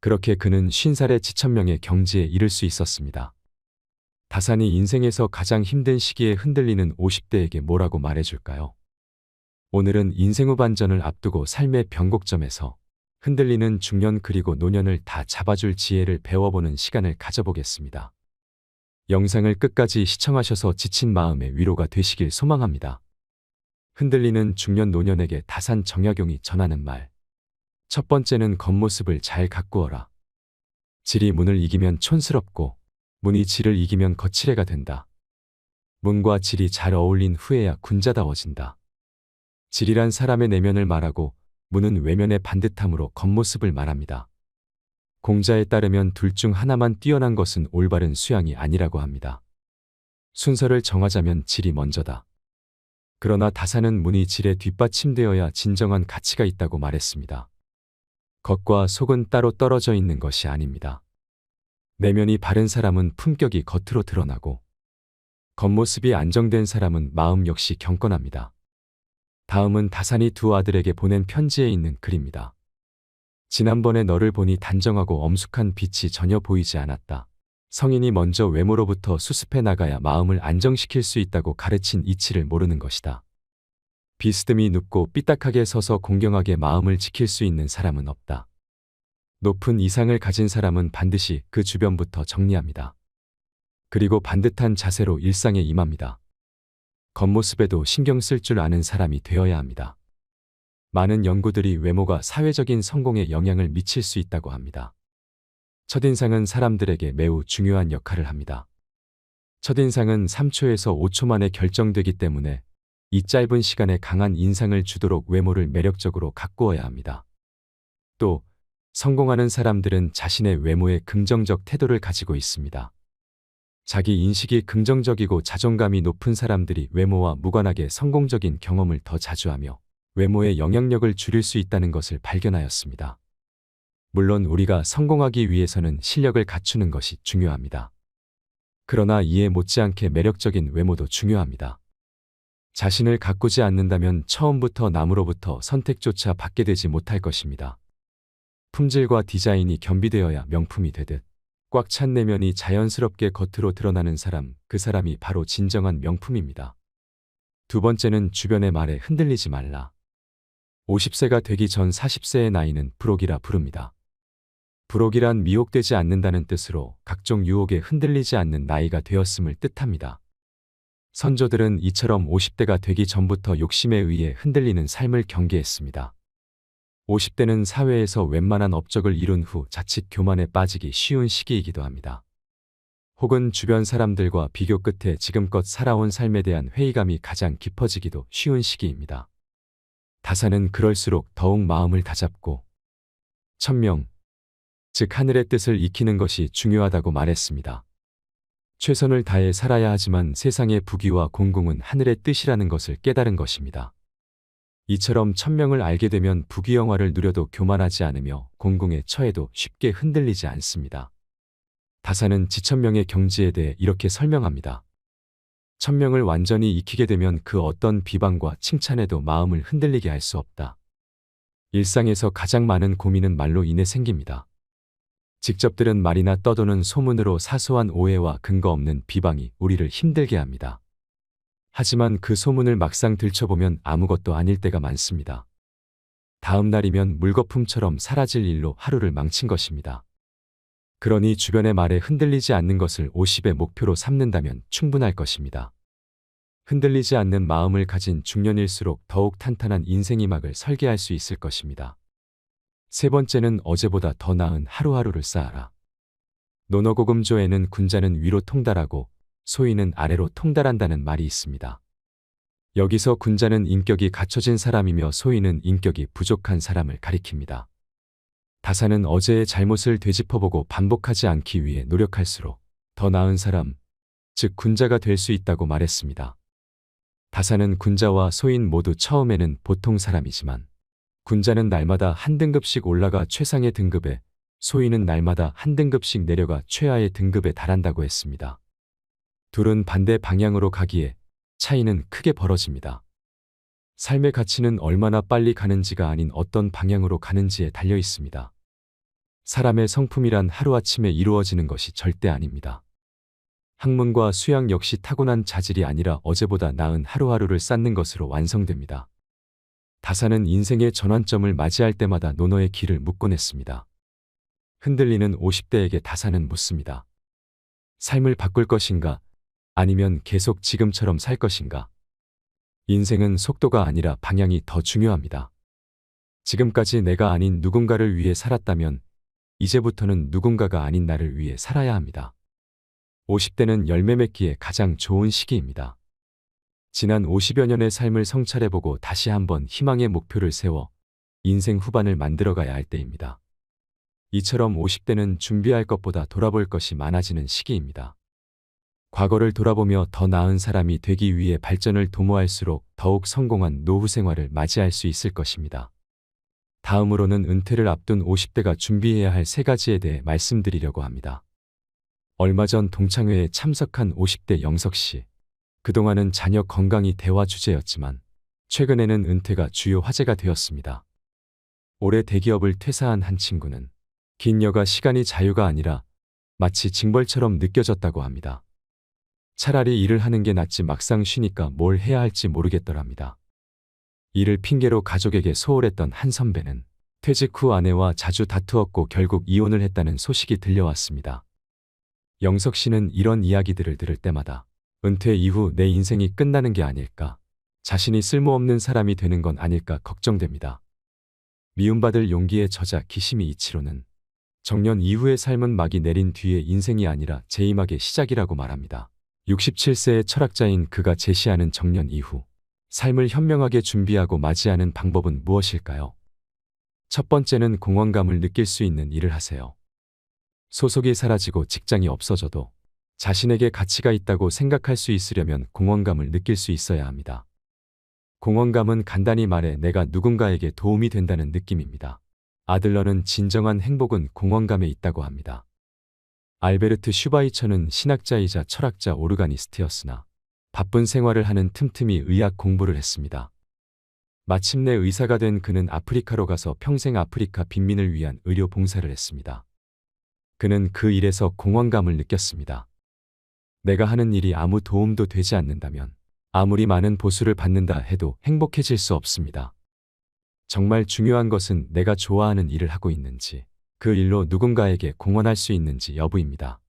그렇게 그는 50살의 지천명의 경지에 이를 수 있었습니다. 다산이 인생에서 가장 힘든 시기에 흔들리는 50대에게 뭐라고 말해줄까요? 오늘은 인생 후반전을 앞두고 삶의 변곡점에서 흔들리는 중년 그리고 노년을 다 잡아줄 지혜를 배워보는 시간을 가져보겠습니다. 영상을 끝까지 시청하셔서 지친 마음의 위로가 되시길 소망합니다. 흔들리는 중년 노년에게 다산 정약용이 전하는 말. 첫 번째는 겉모습을 잘 가꾸어라. 질이 문을 이기면 촌스럽고 문이 질을 이기면 거칠애가 된다. 문과 질이 잘 어울린 후에야 군자다워진다. 질이란 사람의 내면을 말하고 문은 외면의 반듯함으로 겉모습을 말합니다. 공자에 따르면 둘 중 하나만 뛰어난 것은 올바른 수양이 아니라고 합니다. 순서를 정하자면 질이 먼저다. 그러나 다산은 문이 질에 뒷받침되어야 진정한 가치가 있다고 말했습니다. 겉과 속은 따로 떨어져 있는 것이 아닙니다. 내면이 바른 사람은 품격이 겉으로 드러나고 겉모습이 안정된 사람은 마음 역시 경건합니다. 다음은 다산이 두 아들에게 보낸 편지에 있는 글입니다. 지난번에 너를 보니 단정하고 엄숙한 빛이 전혀 보이지 않았다. 성인이 먼저 외모로부터 수습해 나가야 마음을 안정시킬 수 있다고 가르친 이치를 모르는 것이다. 비스듬히 눕고 삐딱하게 서서 공경하게 마음을 지킬 수 있는 사람은 없다. 높은 이상을 가진 사람은 반드시 그 주변부터 정리합니다. 그리고 반듯한 자세로 일상에 임합니다. 겉모습에도 신경 쓸 줄 아는 사람이 되어야 합니다. 많은 연구들이 외모가 사회적인 성공에 영향을 미칠 수 있다고 합니다. 첫인상은 사람들에게 매우 중요한 역할을 합니다. 첫인상은 3초에서 5초 만에 결정되기 때문에 이 짧은 시간에 강한 인상을 주도록 외모를 매력적으로 가꾸어야 합니다. 또 성공하는 사람들은 자신의 외모에 긍정적 태도를 가지고 있습니다. 자기 인식이 긍정적이고 자존감이 높은 사람들이 외모와 무관하게 성공적인 경험을 더 자주 하며 외모의 영향력을 줄일 수 있다는 것을 발견하였습니다. 물론 우리가 성공하기 위해서는 실력을 갖추는 것이 중요합니다. 그러나 이에 못지않게 매력적인 외모도 중요합니다. 자신을 가꾸지 않는다면 처음부터 남으로부터 선택조차 받게 되지 못할 것입니다. 품질과 디자인이 겸비되어야 명품이 되듯 꽉 찬 내면이 자연스럽게 겉으로 드러나는 사람, 그 사람이 바로 진정한 명품입니다. 두 번째는 주변의 말에 흔들리지 말라. 50세가 되기 전 40세의 나이는 불혹이라 부릅니다. 불혹이란 미혹되지 않는다는 뜻으로 각종 유혹에 흔들리지 않는 나이가 되었음을 뜻합니다. 선조들은 이처럼 50대가 되기 전부터 욕심에 의해 흔들리는 삶을 경계했습니다. 50대는 사회에서 웬만한 업적을 이룬 후 자칫 교만에 빠지기 쉬운 시기이기도 합니다. 혹은 주변 사람들과 비교 끝에 지금껏 살아온 삶에 대한 회의감이 가장 깊어지기도 쉬운 시기입니다. 다산은 그럴수록 더욱 마음을 다잡고 천명, 즉 하늘의 뜻을 익히는 것이 중요하다고 말했습니다. 최선을 다해 살아야 하지만 세상의 부귀와 공공은 하늘의 뜻이라는 것을 깨달은 것입니다. 이처럼 천명을 알게 되면 부귀영화를 누려도 교만하지 않으며 공공에 처해도 쉽게 흔들리지 않습니다. 다산은 지천명의 경지에 대해 이렇게 설명합니다. 천명을 완전히 익히게 되면 그 어떤 비방과 칭찬에도 마음을 흔들리게 할 수 없다. 일상에서 가장 많은 고민은 말로 인해 생깁니다. 직접 들은 말이나 떠도는 소문으로 사소한 오해와 근거 없는 비방이 우리를 힘들게 합니다. 하지만 그 소문을 막상 들춰보면 아무것도 아닐 때가 많습니다. 다음 날이면 물거품처럼 사라질 일로 하루를 망친 것입니다. 그러니 주변의 말에 흔들리지 않는 것을 50의 목표로 삼는다면 충분할 것입니다. 흔들리지 않는 마음을 가진 중년일수록 더욱 탄탄한 인생이막을 설계할 수 있을 것입니다. 세 번째는 어제보다 더 나은 하루하루를 쌓아라. 논어고금조에는 군자는 위로 통달하고 소인은 아래로 통달한다는 말이 있습니다. 여기서 군자는 인격이 갖춰진 사람이며 소인은 인격이 부족한 사람을 가리킵니다. 다산은 어제의 잘못을 되짚어보고 반복하지 않기 위해 노력할수록 더 나은 사람, 즉 군자가 될 수 있다고 말했습니다. 다산은 군자와 소인 모두 처음에는 보통 사람이지만 군자는 날마다 한 등급씩 올라가 최상의 등급에, 소인은 날마다 한 등급씩 내려가 최하의 등급에 달한다고 했습니다. 둘은 반대 방향으로 가기에 차이는 크게 벌어집니다. 삶의 가치는 얼마나 빨리 가는지가 아닌 어떤 방향으로 가는지에 달려 있습니다. 사람의 성품이란 하루아침에 이루어지는 것이 절대 아닙니다. 학문과 수양 역시 타고난 자질이 아니라 어제보다 나은 하루하루를 쌓는 것으로 완성됩니다. 다산은 인생의 전환점을 맞이할 때마다 논어의 길을 묻곤 했습니다. 흔들리는 50대에게 다산은 묻습니다. 삶을 바꿀 것인가? 아니면 계속 지금처럼 살 것인가? 인생은 속도가 아니라 방향이 더 중요합니다. 지금까지 내가 아닌 누군가를 위해 살았다면 이제부터는 누군가가 아닌 나를 위해 살아야 합니다. 50대는 열매 맺기에 가장 좋은 시기입니다. 지난 50여 년의 삶을 성찰해보고 다시 한번 희망의 목표를 세워 인생 후반을 만들어가야 할 때입니다. 이처럼 50대는 준비할 것보다 돌아볼 것이 많아지는 시기입니다. 과거를 돌아보며 더 나은 사람이 되기 위해 발전을 도모할수록 더욱 성공한 노후 생활을 맞이할 수 있을 것입니다. 다음으로는 은퇴를 앞둔 50대가 준비해야 할 3가지에 대해 말씀드리려고 합니다. 얼마 전 동창회에 참석한 50대 영석 씨. 그동안은 자녀 건강이 대화 주제였지만 최근에는 은퇴가 주요 화제가 되었습니다. 올해 대기업을 퇴사한 한 친구는 긴 여가 시간이 자유가 아니라 마치 징벌처럼 느껴졌다고 합니다. 차라리 일을 하는 게 낫지 막상 쉬니까 뭘 해야 할지 모르겠더랍니다. 이를 핑계로 가족에게 소홀했던 한 선배는 퇴직 후 아내와 자주 다투었고 결국 이혼을 했다는 소식이 들려왔습니다. 영석 씨는 이런 이야기들을 들을 때마다 은퇴 이후 내 인생이 끝나는 게 아닐까, 자신이 쓸모없는 사람이 되는 건 아닐까 걱정됩니다. 미움받을 용기의 저자 기시미 이치로는 정년 이후의 삶은 막이 내린 뒤의 인생이 아니라 재임하게 시작이라고 말합니다. 67세의 철학자인 그가 제시하는 정년 이후 삶을 현명하게 준비하고 맞이하는 방법은 무엇일까요? 첫 번째는 공허감을 느낄 수 있는 일을 하세요. 소속이 사라지고 직장이 없어져도 자신에게 가치가 있다고 생각할 수 있으려면 공허감을 느낄 수 있어야 합니다. 공허감은 간단히 말해 내가 누군가에게 도움이 된다는 느낌입니다. 아들러는 진정한 행복은 공허감에 있다고 합니다. 알베르트 슈바이처는 신학자이자 철학자 오르가니스트였으나 바쁜 생활을 하는 틈틈이 의학 공부를 했습니다. 마침내 의사가 된 그는 아프리카로 가서 평생 아프리카 빈민을 위한 의료 봉사를 했습니다. 그는 그 일에서 공허감을 느꼈습니다. 내가 하는 일이 아무 도움도 되지 않는다면 아무리 많은 보수를 받는다 해도 행복해질 수 없습니다. 정말 중요한 것은 내가 좋아하는 일을 하고 있는지, 그 일로 누군가에게 공헌할 수 있는지 여부입니다.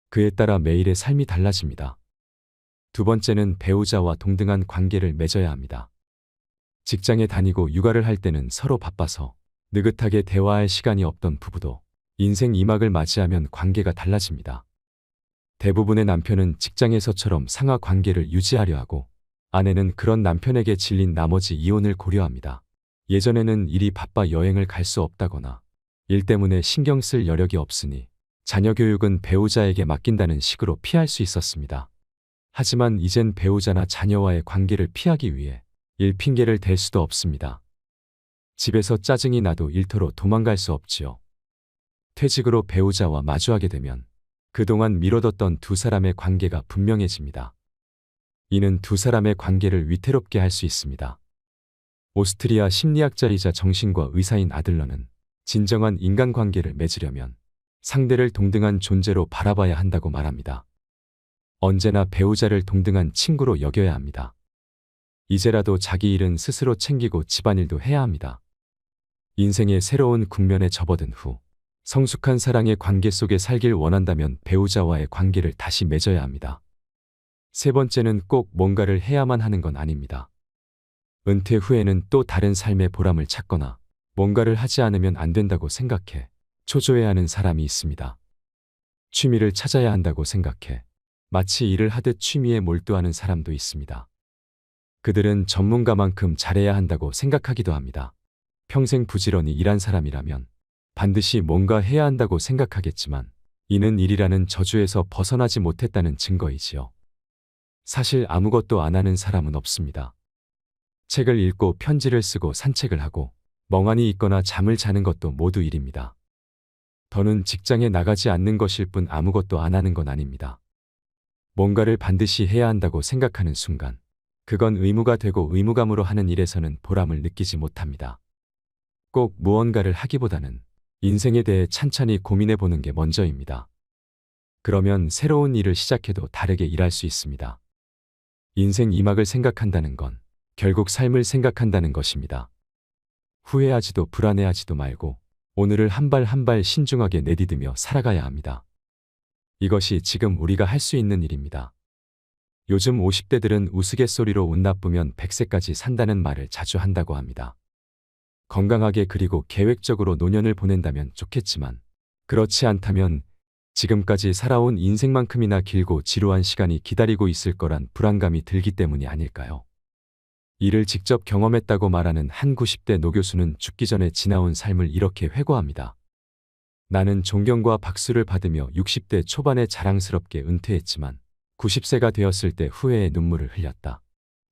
그에 따라 매일의 삶이 달라집니다. 두 번째는 배우자와 동등한 관계를 맺어야 합니다. 직장에 다니고 육아를 할 때는 서로 바빠서 느긋하게 대화할 시간이 없던 부부도 인생 2막을 맞이하면 관계가 달라집니다. 대부분의 남편은 직장에서처럼 상하 관계를 유지하려 하고 아내는 그런 남편에게 질린 나머지 이혼을 고려합니다. 예전에는 일이 바빠 여행을 갈 수 없다거나 일 때문에 신경 쓸 여력이 없으니 자녀 교육은 배우자에게 맡긴다는 식으로 피할 수 있었습니다. 하지만 이젠 배우자나 자녀와의 관계를 피하기 위해 일 핑계를 댈 수도 없습니다. 집에서 짜증이 나도 일터로 도망갈 수 없지요. 퇴직으로 배우자와 마주하게 되면 그동안 미뤄뒀던 두 사람의 관계가 분명해집니다. 이는 두 사람의 관계를 위태롭게 할 수 있습니다. 오스트리아 심리학자이자 정신과 의사인 아들러는 진정한 인간관계를 맺으려면 상대를 동등한 존재로 바라봐야 한다고 말합니다. 언제나 배우자를 동등한 친구로 여겨야 합니다. 이제라도 자기 일은 스스로 챙기고 집안일도 해야 합니다. 인생의 새로운 국면에 접어든 후 성숙한 사랑의 관계 속에 살길 원한다면 배우자와의 관계를 다시 맺어야 합니다. 세 번째는 꼭 뭔가를 해야만 하는 건 아닙니다. 은퇴 후에는 또 다른 삶의 보람을 찾거나 뭔가를 하지 않으면 안 된다고 생각해 초조해하는 사람이 있습니다. 취미를 찾아야 한다고 생각해 마치 일을 하듯 취미에 몰두하는 사람도 있습니다. 그들은 전문가만큼 잘해야 한다고 생각하기도 합니다. 평생 부지런히 일한 사람이라면 반드시 뭔가 해야 한다고 생각하겠지만 이는 일이라는 저주에서 벗어나지 못했다는 증거이지요. 사실 아무것도 안 하는 사람은 없습니다. 책을 읽고 편지를 쓰고 산책을 하고 멍하니 있거나 잠을 자는 것도 모두 일입니다. 더는 직장에 나가지 않는 것일 뿐 아무것도 안 하는 건 아닙니다. 뭔가를 반드시 해야 한다고 생각하는 순간 그건 의무가 되고 의무감으로 하는 일에서는 보람을 느끼지 못합니다. 꼭 무언가를 하기보다는 인생에 대해 찬찬히 고민해 보는 게 먼저입니다. 그러면 새로운 일을 시작해도 다르게 일할 수 있습니다. 인생 2막을 생각한다는 건 결국 삶을 생각한다는 것입니다. 후회하지도 불안해하지도 말고 오늘을 한 발 한 발 신중하게 내디디며 살아가야 합니다. 이것이 지금 우리가 할 수 있는 일입니다. 요즘 50대들은 우스갯소리로 운 나쁘면 100세까지 산다는 말을 자주 한다고 합니다. 건강하게 그리고 계획적으로 노년을 보낸다면 좋겠지만 그렇지 않다면 지금까지 살아온 인생만큼이나 길고 지루한 시간이 기다리고 있을 거란 불안감이 들기 때문이 아닐까요? 이를 직접 경험했다고 말하는 한 90대 노교수는 죽기 전에 지나온 삶을 이렇게 회고합니다. 나는 존경과 박수를 받으며 60대 초반에 자랑스럽게 은퇴했지만 90세가 되었을 때 후회의 눈물을 흘렸다.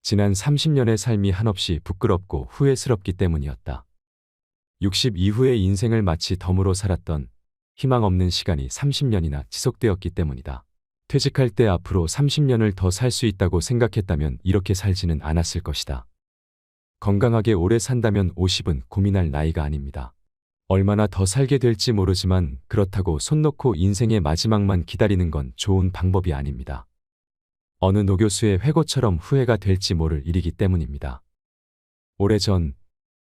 지난 30년의 삶이 한없이 부끄럽고 후회스럽기 때문이었다. 60 이후의 인생을 마치 덤으로 살았던 희망 없는 시간이 30년이나 지속되었기 때문이다. 퇴직할 때 앞으로 30년을 더 살 수 있다고 생각했다면 이렇게 살지는 않았을 것이다. 건강하게 오래 산다면 50은 고민할 나이가 아닙니다. 얼마나 더 살게 될지 모르지만 그렇다고 손 놓고 인생의 마지막만 기다리는 건 좋은 방법이 아닙니다. 어느 노교수의 회고처럼 후회가 될지 모를 일이기 때문입니다. 오래전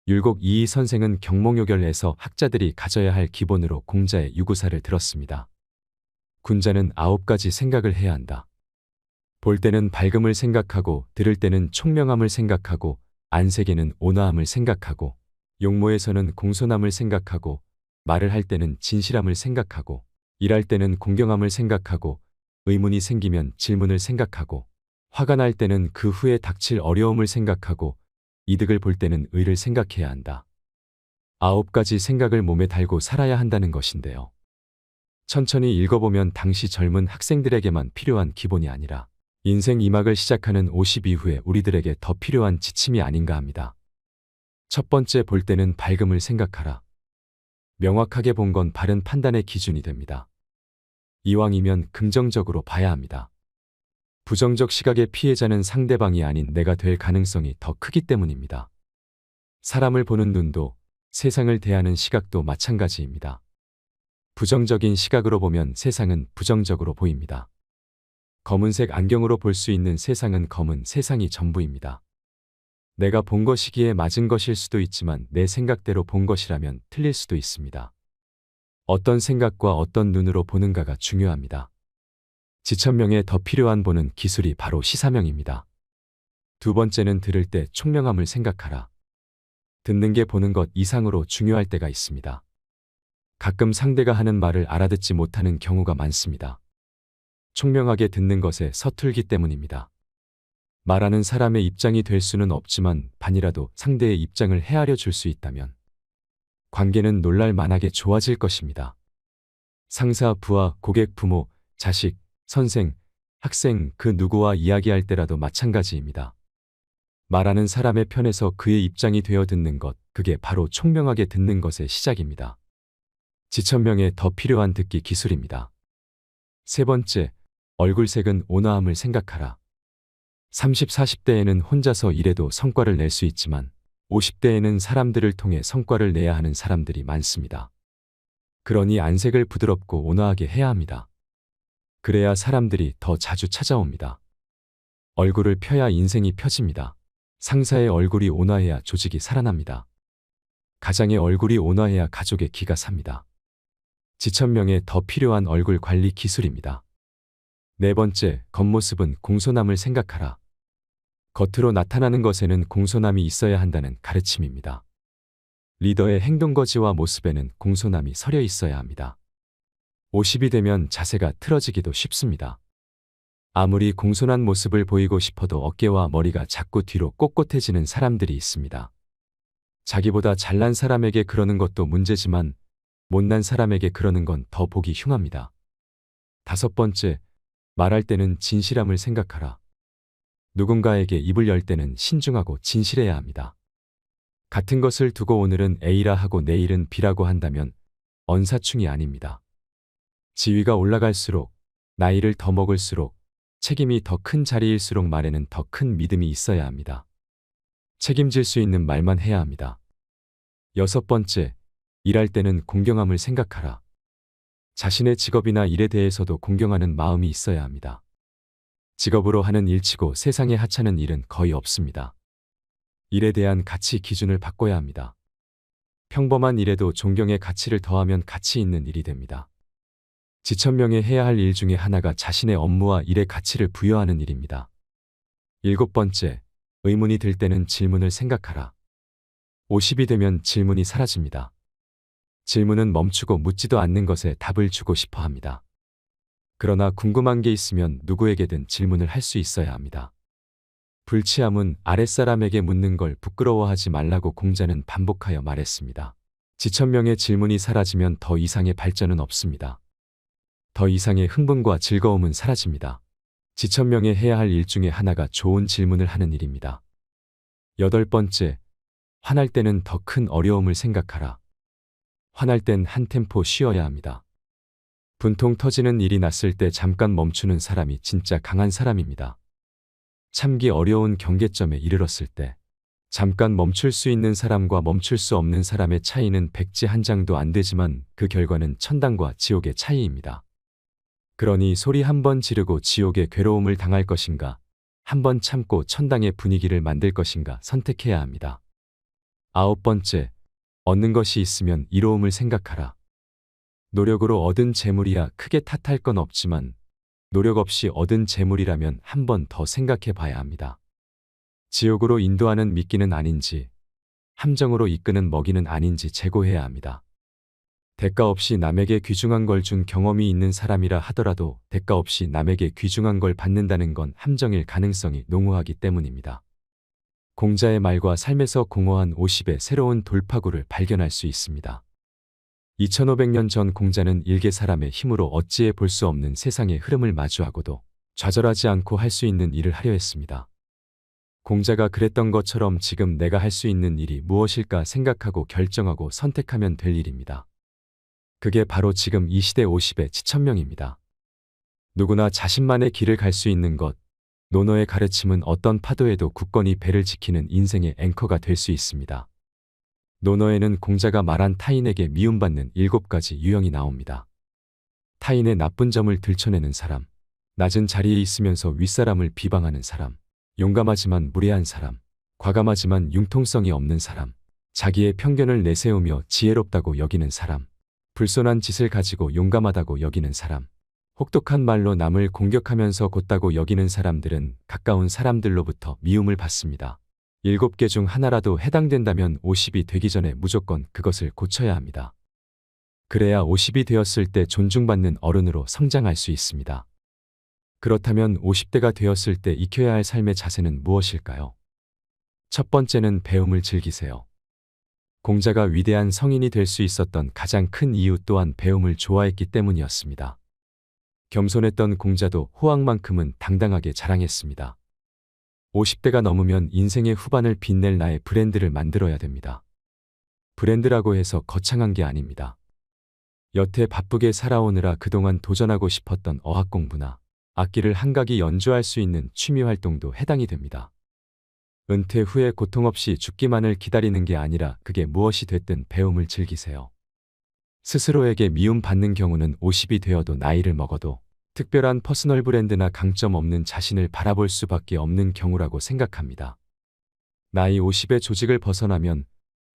율곡 이이 선생은 경몽요결에서 학자들이 가져야 할 기본으로 공자의 유구사를 들었습니다. 군자는 9가지 생각을 해야 한다. 볼 때는 밝음을 생각하고 들을 때는 총명함을 생각하고 안색에는 온화함을 생각하고 용모에서는 공손함을 생각하고 말을 할 때는 진실함을 생각하고 일할 때는 공경함을 생각하고 의문이 생기면 질문을 생각하고 화가 날 때는 그 후에 닥칠 어려움을 생각하고 이득을 볼 때는 의를 생각해야 한다. 9가지 생각을 몸에 달고 살아야 한다는 것인데요. 천천히 읽어보면 당시 젊은 학생들에게만 필요한 기본이 아니라 인생 2막을 시작하는 50 이후에 우리들에게 더 필요한 지침이 아닌가 합니다. 첫 번째, 볼 때는 밝음을 생각하라. 명확하게 본 건 바른 판단의 기준이 됩니다. 이왕이면 긍정적으로 봐야 합니다. 부정적 시각의 피해자는 상대방이 아닌 내가 될 가능성이 더 크기 때문입니다. 사람을 보는 눈도 세상을 대하는 시각도 마찬가지입니다. 부정적인 시각으로 보면 세상은 부정적으로 보입니다. 검은색 안경으로 볼 수 있는 세상은 검은 세상이 전부입니다. 내가 본 것이기에 맞은 것일 수도 있지만 내 생각대로 본 것이라면 틀릴 수도 있습니다. 어떤 생각과 어떤 눈으로 보는가가 중요합니다. 지천명에 더 필요한 보는 기술이 바로 시사명입니다. 두 번째는 들을 때 총명함을 생각하라. 듣는 게 보는 것 이상으로 중요할 때가 있습니다. 가끔 상대가 하는 말을 알아듣지 못하는 경우가 많습니다. 총명하게 듣는 것에 서툴기 때문입니다. 말하는 사람의 입장이 될 수는 없지만 반이라도 상대의 입장을 헤아려 줄 수 있다면 관계는 놀랄 만하게 좋아질 것입니다. 상사, 부하, 고객, 부모, 자식, 선생, 학생 그 누구와 이야기할 때라도 마찬가지입니다. 말하는 사람의 편에서 그의 입장이 되어 듣는 것, 그게 바로 총명하게 듣는 것의 시작입니다. 지천명에 더 필요한 듣기 기술입니다. 세 번째, 얼굴색은 온화함을 생각하라. 30, 40대에는 혼자서 일해도 성과를 낼 수 있지만 50대에는 사람들을 통해 성과를 내야 하는 사람들이 많습니다. 그러니 안색을 부드럽고 온화하게 해야 합니다. 그래야 사람들이 더 자주 찾아옵니다. 얼굴을 펴야 인생이 펴집니다. 상사의 얼굴이 온화해야 조직이 살아납니다. 가장의 얼굴이 온화해야 가족의 기가 삽니다. 지천명에 더 필요한 얼굴 관리 기술입니다. 네 번째, 겉모습은 공손함을 생각하라. 겉으로 나타나는 것에는 공손함이 있어야 한다는 가르침입니다. 리더의 행동거지와 모습에는 공손함이 서려 있어야 합니다. 50이 되면 자세가 틀어지기도 쉽습니다. 아무리 공손한 모습을 보이고 싶어도 어깨와 머리가 자꾸 뒤로 꼿꼿해지는 사람들이 있습니다. 자기보다 잘난 사람에게 그러는 것도 문제지만 못난 사람에게 그러는 건 더 보기 흉합니다. 다섯 번째, 말할 때는 진실함을 생각하라. 누군가에게 입을 열 때는 신중하고 진실해야 합니다. 같은 것을 두고 오늘은 A라 하고 내일은 B라고 한다면 언사충이 아닙니다. 지위가 올라갈수록 나이를 더 먹을수록 책임이 더 큰 자리일수록 말에는 더 큰 믿음이 있어야 합니다. 책임질 수 있는 말만 해야 합니다. 6번째, 일할 때는 공경함을 생각하라. 자신의 직업이나 일에 대해서도 공경하는 마음이 있어야 합니다. 직업으로 하는 일치고 세상에 하찮은 일은 거의 없습니다. 일에 대한 가치 기준을 바꿔야 합니다. 평범한 일에도 존경의 가치를 더하면 가치 있는 일이 됩니다. 지천명에 해야 할 일 중에 하나가 자신의 업무와 일의 가치를 부여하는 일입니다. 7번째, 의문이 들 때는 질문을 생각하라. 50이 되면 질문이 사라집니다. 질문은 멈추고 묻지도 않는 것에 답을 주고 싶어 합니다. 그러나 궁금한 게 있으면 누구에게든 질문을 할 수 있어야 합니다. 불치함은 아랫사람에게 묻는 걸 부끄러워하지 말라고 공자는 반복하여 말했습니다. 지천명의 질문이 사라지면 더 이상의 발전은 없습니다. 더 이상의 흥분과 즐거움은 사라집니다. 지천명에 해야 할 일 중에 하나가 좋은 질문을 하는 일입니다. 8번째, 화날 때는 더 큰 어려움을 생각하라. 화날 땐 한 템포 쉬어야 합니다. 분통 터지는 일이 났을 때 잠깐 멈추는 사람이 진짜 강한 사람입니다. 참기 어려운 경계점에 이르렀을 때 잠깐 멈출 수 있는 사람과 멈출 수 없는 사람의 차이는 백지 한 장도 안 되지만 그 결과는 천당과 지옥의 차이입니다. 그러니 소리 한 번 지르고 지옥의 괴로움을 당할 것인가, 한 번 참고 천당의 분위기를 만들 것인가 선택해야 합니다. 9번째, 얻는 것이 있으면 이로움을 생각하라. 노력으로 얻은 재물이야 크게 탓할 건 없지만 노력 없이 얻은 재물이라면 한 번 더 생각해 봐야 합니다. 지옥으로 인도하는 미끼는 아닌지, 함정으로 이끄는 먹이는 아닌지 재고해야 합니다. 대가 없이 남에게 귀중한 걸 준 경험이 있는 사람이라 하더라도 대가 없이 남에게 귀중한 걸 받는다는 건 함정일 가능성이 농후하기 때문입니다. 공자의 말과 삶에서 공허한 50의 새로운 돌파구를 발견할 수 있습니다. 2500년 전 공자는 일개 사람의 힘으로 어찌해 볼 수 없는 세상의 흐름을 마주하고도 좌절하지 않고 할 수 있는 일을 하려 했습니다. 공자가 그랬던 것처럼 지금 내가 할 수 있는 일이 무엇일까 생각하고 결정하고 선택하면 될 일입니다. 그게 바로 지금 이 시대 50의 지천명입니다. 누구나 자신만의 길을 갈 수 있는 것, 노노의 가르침은 어떤 파도에도 굳건히 배를 지키는 인생의 앵커가 될 수 있습니다. 노노에는 공자가 말한 타인에게 미움받는 7가지 유형이 나옵니다. 타인의 나쁜 점을 들춰내는 사람, 낮은 자리에 있으면서 윗사람을 비방하는 사람, 용감하지만 무례한 사람, 과감하지만 융통성이 없는 사람, 자기의 편견을 내세우며 지혜롭다고 여기는 사람, 불손한 짓을 가지고 용감하다고 여기는 사람, 혹독한 말로 남을 공격하면서 곧다고 여기는 사람들은 가까운 사람들로부터 미움을 받습니다. 7개 중 하나라도 해당된다면 50이 되기 전에 무조건 그것을 고쳐야 합니다. 그래야 50이 되었을 때 존중받는 어른으로 성장할 수 있습니다. 그렇다면 50대가 되었을 때 익혀야 할 삶의 자세는 무엇일까요? 첫 번째는 배움을 즐기세요. 공자가 위대한 성인이 될 수 있었던 가장 큰 이유 또한 배움을 좋아했기 때문이었습니다. 겸손했던 공자도 호황만큼은 당당하게 자랑했습니다. 50대가 넘으면 인생의 후반을 빛낼 나의 브랜드를 만들어야 됩니다. 브랜드라고 해서 거창한 게 아닙니다. 여태 바쁘게 살아오느라 그동안 도전하고 싶었던 어학 공부나 악기를 한각이 연주할 수 있는 취미 활동도 해당이 됩니다. 은퇴 후에 고통 없이 죽기만을 기다리는 게 아니라 그게 무엇이 됐든 배움을 즐기세요. 스스로에게 미움받는 경우는 50이 되어도 나이를 먹어도 특별한 퍼스널 브랜드나 강점 없는 자신을 바라볼 수밖에 없는 경우라고 생각합니다. 나이 50의 조직을 벗어나면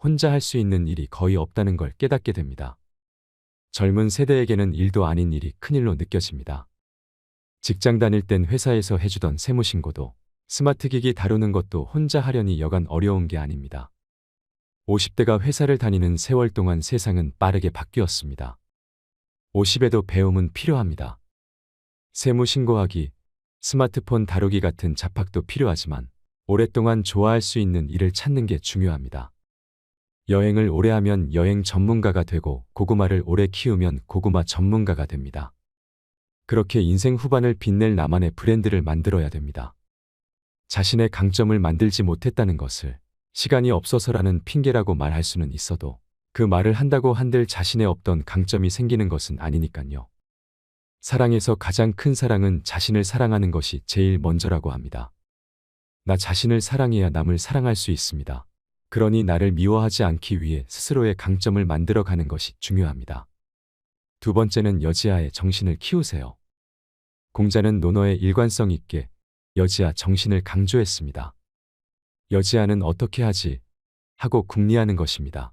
혼자 할 수 있는 일이 거의 없다는 걸 깨닫게 됩니다. 젊은 세대에게는 일도 아닌 일이 큰일로 느껴집니다. 직장 다닐 땐 회사에서 해주던 세무신고도 스마트 기기 다루는 것도 혼자 하려니 여간 어려운 게 아닙니다. 50대가 회사를 다니는 세월 동안 세상은 빠르게 바뀌었습니다. 50에도 배움은 필요합니다. 세무신고하기, 스마트폰 다루기 같은 잡학도 필요하지만 오랫동안 좋아할 수 있는 일을 찾는 게 중요합니다. 여행을 오래 하면 여행 전문가가 되고 고구마를 오래 키우면 고구마 전문가가 됩니다. 그렇게 인생 후반을 빛낼 나만의 브랜드를 만들어야 됩니다. 자신의 강점을 만들지 못했다는 것을 시간이 없어서라는 핑계라고 말할 수는 있어도 그 말을 한다고 한들 자신의 없던 강점이 생기는 것은 아니니까요. 사랑에서 가장 큰 사랑은 자신을 사랑하는 것이 제일 먼저라고 합니다. 나 자신을 사랑해야 남을 사랑할 수 있습니다. 그러니 나를 미워하지 않기 위해 스스로의 강점을 만들어가는 것이 중요합니다. 두 번째는 여지아의 정신을 키우세요. 공자는 논어의 일관성 있게 여지아 정신을 강조했습니다. 여지아는 어떻게 하지? 하고 궁리하는 것입니다.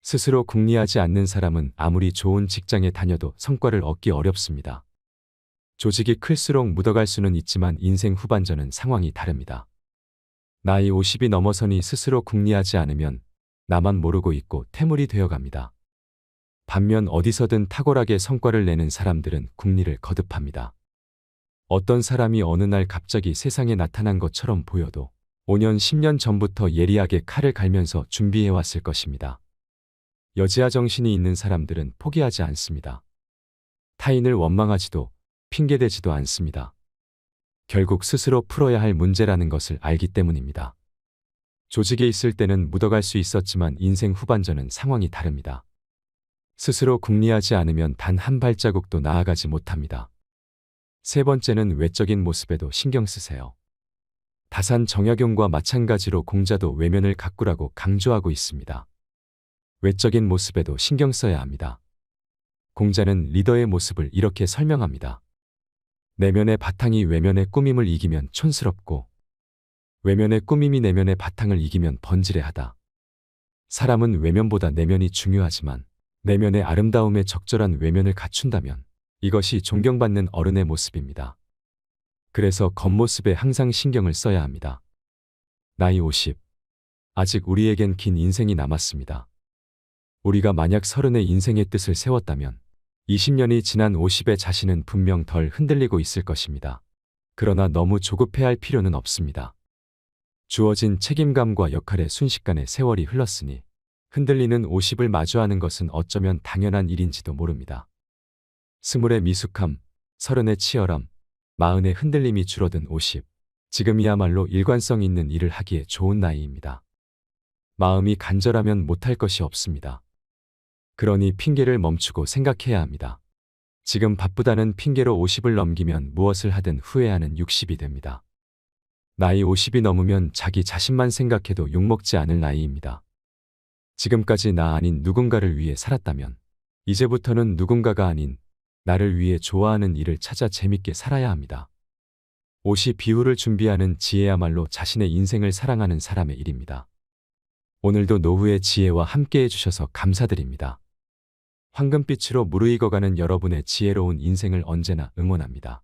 스스로 궁리하지 않는 사람은 아무리 좋은 직장에 다녀도 성과를 얻기 어렵습니다. 조직이 클수록 묻어갈 수는 있지만 인생 후반전은 상황이 다릅니다. 나이 50이 넘어서니 스스로 궁리하지 않으면 나만 모르고 있고 태물이 되어갑니다. 반면 어디서든 탁월하게 성과를 내는 사람들은 궁리를 거듭합니다. 어떤 사람이 어느 날 갑자기 세상에 나타난 것처럼 보여도 5년, 10년 전부터 예리하게 칼을 갈면서 준비해왔을 것입니다. 여지아 정신이 있는 사람들은 포기하지 않습니다. 타인을 원망하지도 핑계대지도 않습니다. 결국 스스로 풀어야 할 문제라는 것을 알기 때문입니다. 조직에 있을 때는 묻어갈 수 있었지만 인생 후반전은 상황이 다릅니다. 스스로 궁리하지 않으면 단 한 발자국도 나아가지 못합니다. 세 번째는 외적인 모습에도 신경 쓰세요. 다산 정약용과 마찬가지로 공자도 외면을 가꾸라고 강조하고 있습니다. 외적인 모습에도 신경 써야 합니다. 공자는 리더의 모습을 이렇게 설명합니다. 내면의 바탕이 외면의 꾸밈을 이기면 촌스럽고 외면의 꾸밈이 내면의 바탕을 이기면 번지레하다. 사람은 외면보다 내면이 중요하지만 내면의 아름다움에 적절한 외면을 갖춘다면 이것이 존경받는 어른의 모습입니다. 그래서 겉모습에 항상 신경을 써야 합니다. 나이 50. 아직 우리에겐 긴 인생이 남았습니다. 우리가 만약 30의 인생의 뜻을 세웠다면 20년이 지난 50의 자신은 분명 덜 흔들리고 있을 것입니다. 그러나 너무 조급해할 필요는 없습니다. 주어진 책임감과 역할에 순식간에 세월이 흘렀으니 흔들리는 50을 마주하는 것은 어쩌면 당연한 일인지도 모릅니다. 20의 미숙함, 30의 치열함, 40의 흔들림이 줄어든 50. 지금이야말로 일관성 있는 일을 하기에 좋은 나이입니다. 마음이 간절하면 못할 것이 없습니다. 그러니 핑계를 멈추고 생각해야 합니다. 지금 바쁘다는 핑계로 50을 넘기면 무엇을 하든 후회하는 60이 됩니다. 나이 50이 넘으면 자기 자신만 생각해도 욕먹지 않을 나이입니다. 지금까지 나 아닌 누군가를 위해 살았다면 이제부터는 누군가가 아닌 나를 위해 좋아하는 일을 찾아 재밌게 살아야 합니다. 옷이 비후를 준비하는 지혜야말로 자신의 인생을 사랑하는 사람의 일입니다. 오늘도 노후의 지혜와 함께 해주셔서 감사드립니다. 황금빛으로 무르익어가는 여러분의 지혜로운 인생을 언제나 응원합니다.